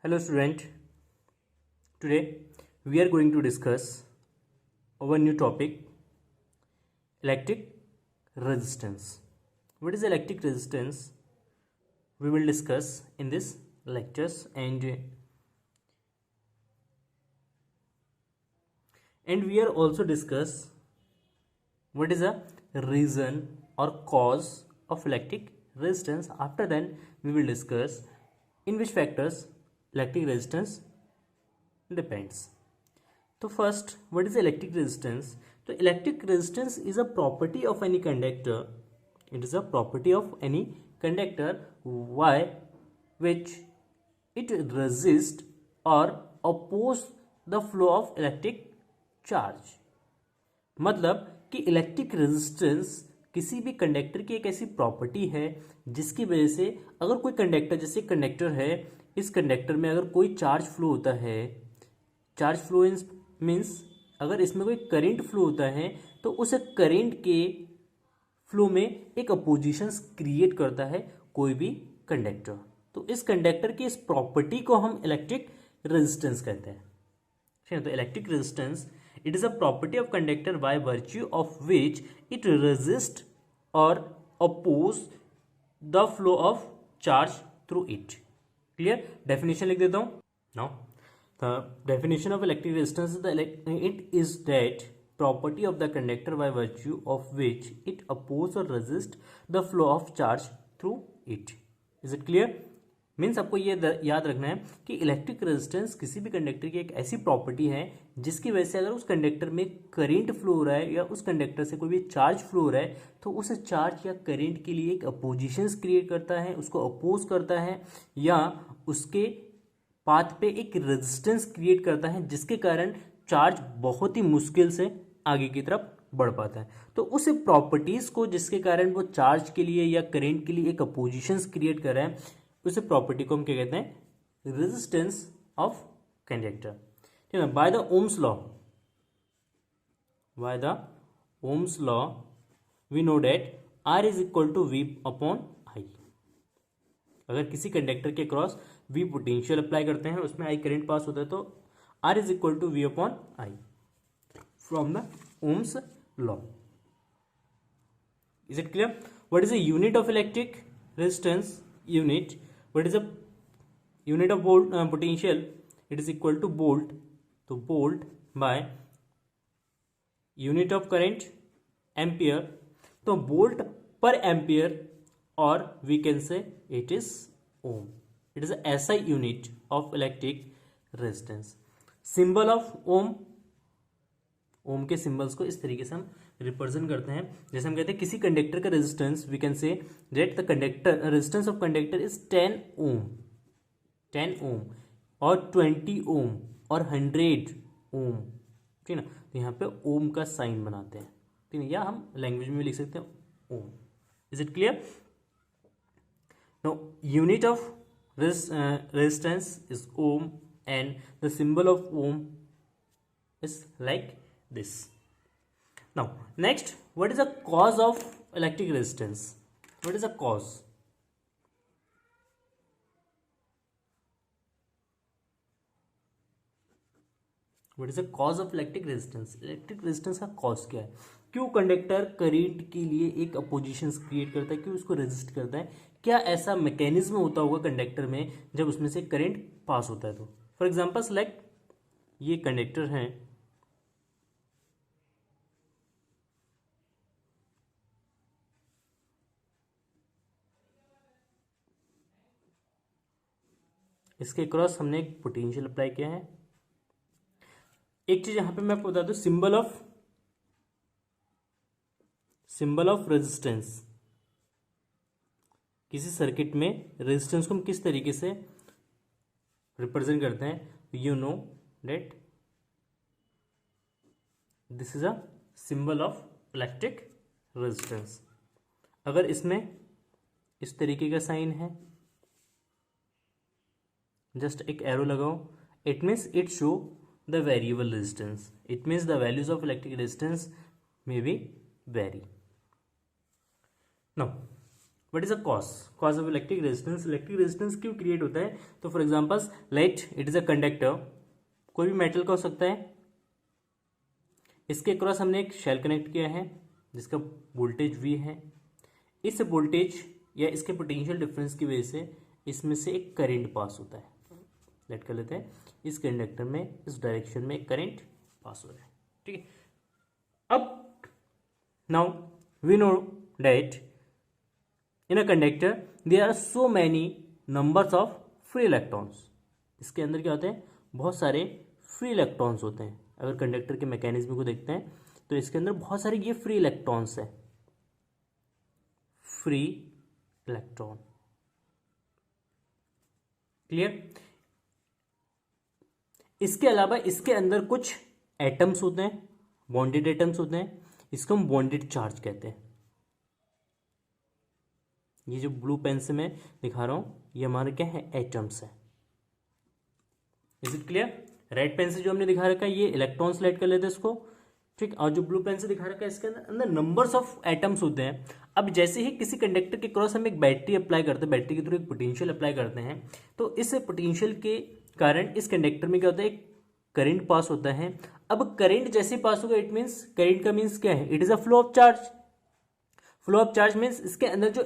Hello student, today we are going to discuss our new topic electric resistance. What is electric resistance? We will discuss in this lectures and we are also discuss what is a reason or cause of electric resistance. After then we will discuss in which factors electric resistance depends. So first, what is electric resistance? So electric resistance is a property of any conductor. It is a property of any conductor why which it resist or oppose the flow of electric charge. मतलब कि electric resistance किसी भी conductor की एक ऐसी property है जिसकी वजह से अगर कोई कंडक्टर, जैसे कंडक्टर है, इस कंडक्टर में अगर कोई चार्ज फ्लो होता है, चार्ज फ्लो मीन्स अगर इसमें कोई करंट फ्लो होता है तो उस करंट के फ्लो में एक अपोजिशन क्रिएट करता है कोई भी कंडक्टर। तो इस कंडक्टर की इस प्रॉपर्टी को हम इलेक्ट्रिक रेजिस्टेंस कहते हैं। ठीक है, तो electric resistance it is a property of conductor by virtue of which it resist or oppose the flow of charge through it. Clear? Definition लिख देता हूँ. Now the definition of electric resistance is it is that property of the conductor by virtue of which it oppose or resist the flow of charge through it. Is it clear? Means आपको ये याद रखना है कि electric resistance किसी भी conductor की एक ऐसी प्रॉपर्टी है जिसकी वजह से अगर उस कंडक्टर में करंट फ्लो हो रहा है या उस कंडक्टर से कोई भी चार्ज फ्लो हो रहा है तो उस चार्ज या करंट के लिए एक अपोजिशंस क्रिएट करता है, उसको अपोज करता है या उसके पाथ पे एक रेजिस्टेंस क्रिएट करता है जिसके कारण चार्ज बहुत ही मुश्किल से आगे की तरफ बढ़ पाता है। तो उस प्रॉपर्टीज को जिसके कारण वो चार्ज के लिए या करंट के लिए एक अपोजिशंस क्रिएट कर रहा है उस प्रॉपर्टी को हम क्या कहते हैं? Resistance of conductor. ठीक है, by the Ohm's law, by the Ohm's law we know that R is equal to V upon I. अगर किसी कंडक्टर के क्रॉस वी पोटेंशियल अप्लाई करते हैं, उसमें आई करंट पास होता है, तो R is equal to V upon I from the Ohm's law. Is it clear? What is the unit of electric resistance? Unit, what is the unit of volt potential? It is equal to volt. तो volt by unit of current ampere. तो volt per ampere or we can say it is ohm. It is a SI unit of electric resistance. Symbol of ohm. ओम के symbols को इस तरीके से हम represent करते हैं। जैसे हम कहते हैं किसी कंडक्टर का resistance, we can say that the conductor resistance of conductor is 10 ohm, 10 ohm और 20 ओम और 100 ओम। ठीक है ना, तो यहाँ पे ओम का साइन बनाते हैं, ठीक है, या हम लैंग्वेज में लिख सकते हैं ohm. Is it clear? No, unit of resistance is ohm and the symbol of ohm is like this. Now next, what is the cause of electric resistance? What is the cause? What is the cause of electric resistance? Electric resistance का cause क्या है? क्यों conductor current के लिए एक opposition create करता है, क्यों उसको रेजिस्ट करता है? क्या ऐसा मैकेनिज्म होता होगा कंडक्टर में जब उसमें से करंट पास होता है? तो फॉर एग्जाम्पल सेलेक्ट ये कंडक्टर है, इसके क्रॉस हमने एक पोटेंशियल अप्लाई किया है। एक चीज यहां पे मैं आपको बता दूं, सिंबल ऑफ रेजिस्टेंस। किसी सर्किट में रेजिस्टेंस को हम किस तरीके से रिप्रेजेंट करते हैं? You know that this is a symbol of electric resistance. अगर इसमें इस तरीके का साइन है, जस्ट एक एरो लगाओ, it means it show the variable resistance, it means the values of electric resistance may be very. Now what is a cause of electric resistance? Electric resistance क्यों create होता है? तो for example let it is a conductor, कोई भी metal का हो सकता है, इसके क्रॉस हमने एक शेल कनेक्ट किया है जिसका वोल्टेज V है। इस वोल्टेज या इसके पोटेंशियल डिफरेंस की वजह से इसमें से एक करंट पास होता है। लेट कर लेते हैं इस कंडक्टर में इस डायरेक्शन में करंट पास हो रहा है, ठीक है। अब now we know that in a conductor there are so many numbers of free electrons. इसके अंदर क्या होते हैं? बहुत सारे फ्री इलेक्ट्रॉन्स होते हैं। अगर कंडक्टर के मैकेनिज्म को देखते हैं तो इसके अंदर बहुत सारे ये फ्री इलेक्ट्रॉन्स हैं, फ्री इलेक्ट्रॉन। क्लियर? इसके अलावा इसके अंदर कुछ एटम्स होते हैं, बॉन्डेड एटम्स होते हैं, इसको हम बॉन्डेड चार्ज कहते हैं। ये जो ब्लू पेन से मैं दिखा रहा हूं ये हमारे क्या है? एटम्स है। Is it clear? Red pen से जो हमने दिखा रखा है ये इलेक्ट्रॉन्स लेट कर लेते हैं इसको, ठीक। और जो ब्लू पेन से दिखा रखा है इसके अंदर नंबर्स ऑफ एटम्स होते हैं। अब जैसे ही किसी कंडक्टर के क्रॉस हम एक बैटरी अप्लाई करते हैं, बैटरी के थ्रू एक पोटेंशियल अप्लाई करते हैं, तो इस पोटेंशियल के कारण इस कंडक्टर में क्या होता है? एक करंट पास होता है। अब करंट जैसे पास होगा इट मीन्स, करंट का मीन्स क्या है? It is a flow of charge. Flow of charge means इसके अंदर जो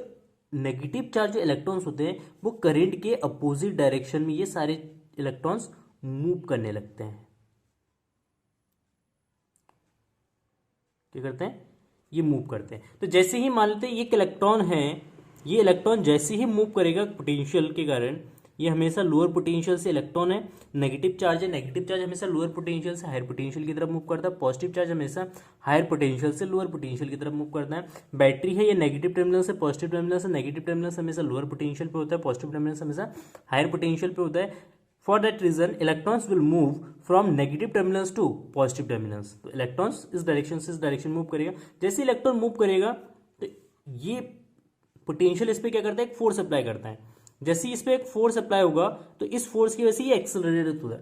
नेगेटिव चार्ज जो इलेक्ट्रॉन्स होते हैं वो करंट के अपोजिट डायरेक्शन में ये सारे इलेक्ट्रॉन्स मूव करने लगते हैं। क्या करते हैं? ये मूव करते हैं। तो जैसे ही मान लेते हैं ये एक इलेक्ट्रॉन है, ये इलेक्ट्रॉन जैसे ही मूव करेगा पोटेंशियल के कारण, ये हमेशा लोअर पोटेंशियल से इलेक्ट्रॉन है, नेगेटिव चार्ज है, नेगेटिव चार्ज हमेशा लोअर पोटेंशियल से हायर पोटेंशियल की तरफ मूव करता है, पॉजिटिव चार्ज हमेशा हायर पोटेंशियल से लोअर पोटेंशियल की तरफ मूव करता है। बैटरी है, ये नेगेटिव टर्मिनल से पॉजिटिव टर्मिनल से, नेगेटिव टर्मिनल से हमेशा लोअर पोटेंशियल पे होता है, पॉजिटिव टर्मिनल से हमेशा हायर पोटेंशियल पे होता है। For that reason, electrons will move from negative terminals to positive terminals. तो electrons इस डायरेक्शन से इस डायरेक्शन मूव करेगा। जैसे इलेक्ट्रॉन मूव करेगा तो ये पोटेंशियल इस पे क्या करता है? एक फोर्स अप्लाई करता है। जैसे ही इस पे एक फोर्स अप्लाई होगा तो इस फोर्स की वजह से ये एक्सेलरेट होता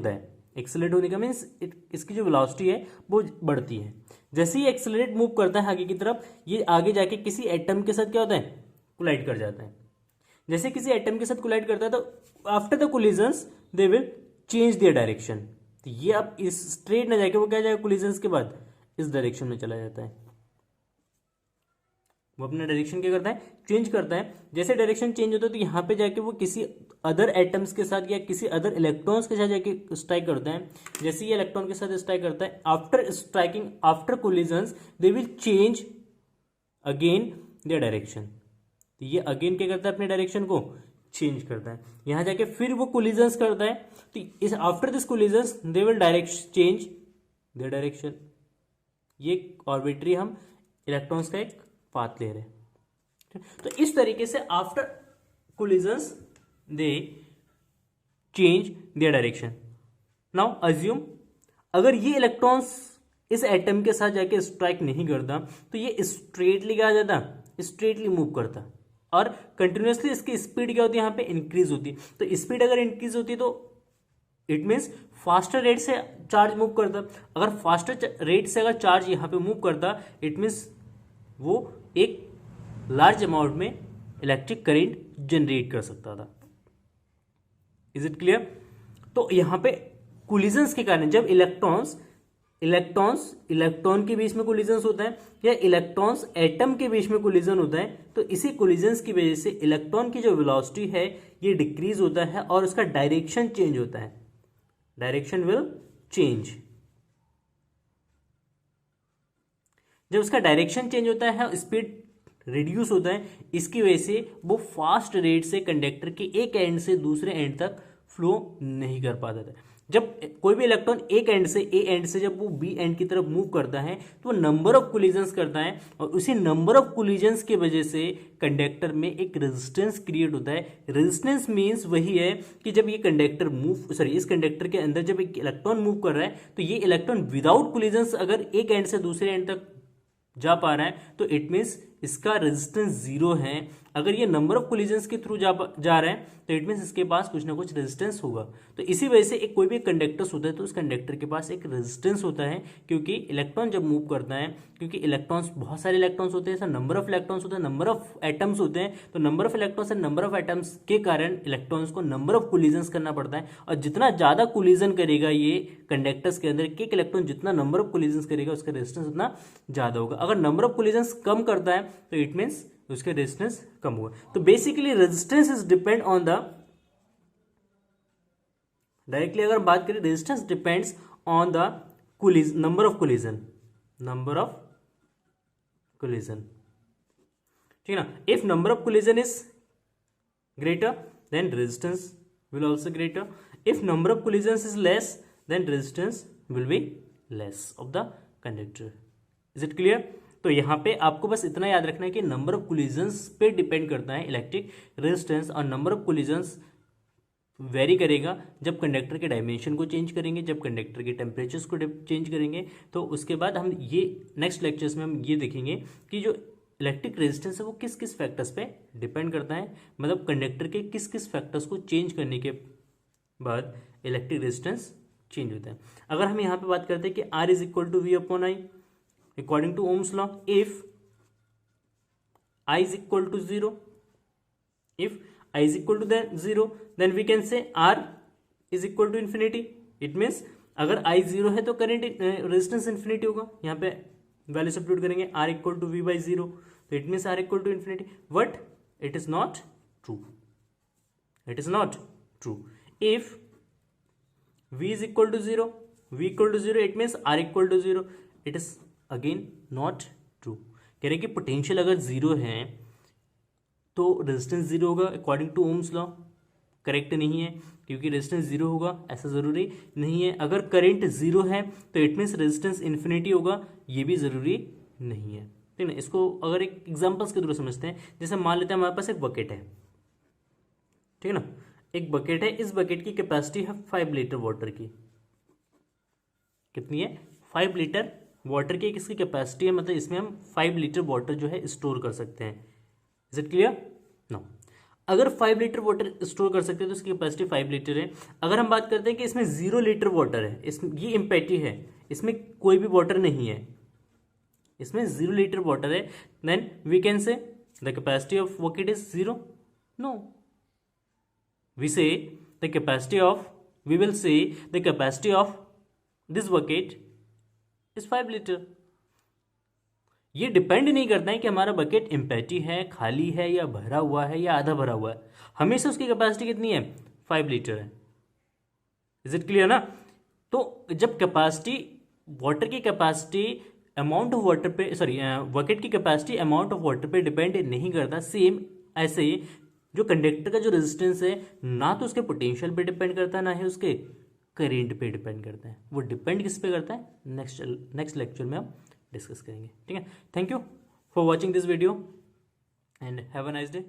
है। एक्सेलरेट होने का मीन्स इसकी जो वेलोसिटी है वो बढ़ती है। जैसे ही एक्सेलरेट मूव करता है आगे की तरफ, ये आगे जाके किसी एटम के साथ क्या होता है? कोलाइड कर जाता है। जैसे किसी एटम के साथ कोलाइड करता है तो after the collisions they will change their direction. तो ये अब इस स्ट्रेट ना जाके वो क्या जाएगा? कोलिजन्स के बाद इस डायरेक्शन में चला जाता है। वो अपना डायरेक्शन क्या करता है? चेंज करता है। जैसे डायरेक्शन चेंज होता है तो यहाँ पे जाके वो किसी अदर एटम्स के साथ या किसी अदर इलेक्ट्रॉन्स के साथ जाके स्ट्राइक करता है। जैसे ये इलेक्ट्रॉन के साथ स्ट्राइक करता है, after striking, after collisions they will change again their direction. तो ये अगेन क्या करता है? अपने डायरेक्शन को चेंज करता है। यहां जाके फिर वो कोलिजन्स करता है तो इस after this collisions they will direction change their direction. ये ऑर्बिटरी हम इलेक्ट्रॉन्स का एक पाथ ले रहे हैं। तो इस तरीके से after collisions they change their direction. Now assume अगर ये इलेक्ट्रॉन्स इस एटम के साथ जाके स्ट्राइक नहीं करता तो ये स्ट्रेटली क्या आ जाता? स्ट्रेटली मूव करता और कंटिन्यूसली इसकी स्पीड क्या होती है? यहाँ पे इंक्रीज होती है। तो स्पीड अगर इंक्रीज होती है तो इट मीन्स फास्टर रेट से चार्ज मूव करता। अगर फास्टर रेट से अगर चार्ज यहाँ पे मूव करता इट मीन्स वो एक लार्ज अमाउंट में इलेक्ट्रिक करंट जनरेट कर सकता था। Is it clear? तो यहाँ पे कोलिजन्स के कारण जब इलेक्ट्रॉन के बीच में कोलिजन्स होता है या इलेक्ट्रॉन्स एटम के बीच में कोलिजन होता है तो इसी कोलिजन्स की वजह से इलेक्ट्रॉन की जो वेलोसिटी है ये डिक्रीज होता है और उसका डायरेक्शन चेंज होता है। Direction will change. जब उसका डायरेक्शन चेंज होता है स्पीड रिड्यूस होता है, इसकी वजह से वो फास्ट रेट से कंडक्टर के एक एंड से दूसरे एंड तक फ्लो नहीं कर पाता था। जब कोई भी इलेक्ट्रॉन एक एंड से ए एंड से जब वो बी एंड की तरफ मूव करता है तो वो नंबर ऑफ कोलिजन्स करता है और उसी नंबर ऑफ कोलिजन्स की वजह से कंडक्टर में एक रेजिस्टेंस क्रिएट होता है। रेजिस्टेंस मीन्स वही है कि जब ये कंडक्टर इस कंडक्टर के अंदर जब एक इलेक्ट्रॉन मूव कर रहा है तो ये इलेक्ट्रॉन विदाउट कोलिजन्स अगर एक एंड से दूसरे एंड तक जा पा रहा है तो इट मीन्स इसका रेजिस्टेंस जीरो है, अगर ये नंबर ऑफ कोलिजन्स के थ्रू जा रहे हैं तो इट मीन्स इसके पास कुछ ना कुछ रेजिस्टेंस होगा। तो इसी वजह से एक कोई भी कंडक्टर्स होता है तो उस कंडक्टर के पास एक रेजिस्टेंस होता है, क्योंकि इलेक्ट्रॉन जब मूव करता है, क्योंकि इलेक्ट्रॉन्स बहुत सारे इलेक्ट्रॉन्स होते हैं, नंबर ऑफ इलेक्ट्रॉन्स होते हैं, नंबर ऑफ एटम्स होते हैं, तो number of electrons and number of atoms के कारण इलेक्ट्रॉन्स को नंबर ऑफ कोलिजन्स करना पड़ता है, और जितना ज्यादा कोलिजन करेगा ये कंडक्टर्स के अंदर, एक इलेक्ट्रॉन जितना नंबर ऑफ कोलिजन्स करेगा उसका रेजिस्टेंस उतना ज्यादा होगा। अगर नंबर ऑफ कोलिजन्स कम करता है तो इट मीन्स उसके रेजिस्टेंस कम होगा। तो basically resistance is depend on the, directly अगर बात करें resistance depends on the number of collision, number of collision, ठीक है ना। If number of collision is greater then resistance will also greater, if number of collisions is less then resistance will be less of the conductor, is it clear? तो यहाँ पे आपको बस इतना याद रखना है कि नंबर ऑफ कोलिजन्स पे डिपेंड करता है इलेक्ट्रिक रेजिस्टेंस, और नंबर ऑफ कोलिजन्स वेरी करेगा जब कंडक्टर के डायमेंशन को चेंज करेंगे, जब कंडक्टर के टेम्परेचर्स को चेंज करेंगे। तो उसके बाद हम ये नेक्स्ट लेक्चर्स में हम ये देखेंगे कि जो इलेक्ट्रिक रेजिस्टेंस है वो किस किस फैक्टर्स पे डिपेंड करता है, मतलब कंडक्टर के किस किस फैक्टर्स को चेंज करने के बाद इलेक्ट्रिक रेजिस्टेंस चेंज होता है। अगर हम यहाँ पे बात करते हैं कि R is equal to V upon I according to Ohm's law, if I is equal to zero, if I is equal to zero then we can say R is equal to infinity. It means अगर I zero है तो current resistance infinity होगा। यहाँ पे value substitute करेंगे R equal to V by zero, तो it means R equal to infinity, but it is not true, it is not true. If V is equal to zero, V equal to zero, it means R equal to zero, it is again not true. कह रहे कि potential अगर zero है तो resistance zero होगा according to Ohm's law, correct नहीं है, क्योंकि रेजिस्टेंस जीरो होगा ऐसा जरूरी नहीं है। अगर करंट जीरो है तो इट मीन्स रेजिस्टेंस इन्फिनिटी होगा, ये भी जरूरी नहीं है, ठीक है ना। इसको अगर एक एग्जांपल्स के थ्रू समझते हैं, जैसे मान लेते हैं हमारे पास एक बकेट है, ठीक है ना, एक बकेट है, इस बकेट की कैपेसिटी है 5 लीटर वाटर की। कितनी है? 5 लीटर वाटर की किसकी कैपेसिटी है, मतलब इसमें हम 5 लीटर वाटर जो है स्टोर कर सकते हैं। Is it clear? नो। अगर 5 लीटर वाटर स्टोर कर सकते हैं तो इसकी कैपेसिटी 5 लीटर है। अगर हम बात करते हैं कि इसमें 0 लीटर वाटर है, इसमें ये एम्प्टी है, इसमें कोई भी वाटर नहीं है, इसमें 0 लीटर वाटर है, then we can say the capacity of bucket is 0? No, we say the capacity of, we will say the capacity of this bucket is 5 litre. ये डिपेंड नहीं करता है कि हमारा बकेट एम्प्टी है, खाली है, या भरा हुआ है, या आधा भरा हुआ है, हमेशा उसकी कैपेसिटी कितनी है? 5 लीटर है। इज इट क्लियर ना? तो जब कैपेसिटी, वाटर की कैपेसिटी अमाउंट ऑफ वाटर पे, सॉरी बकेट की कैपेसिटी अमाउंट ऑफ वाटर पे डिपेंड नहीं करता, सेम ऐसे ही जो कंडक्टर का जो रेजिस्टेंस है ना तो उसके पोटेंशियल पे डिपेंड करता है, ना ही उसके करेंट पे डिपेंड करता है। वो डिपेंड किस पे करता है, नेक्स्ट लेक्चर में हम डिस्कस करेंगे, ठीक है। Thank you for watching this video and have a nice day.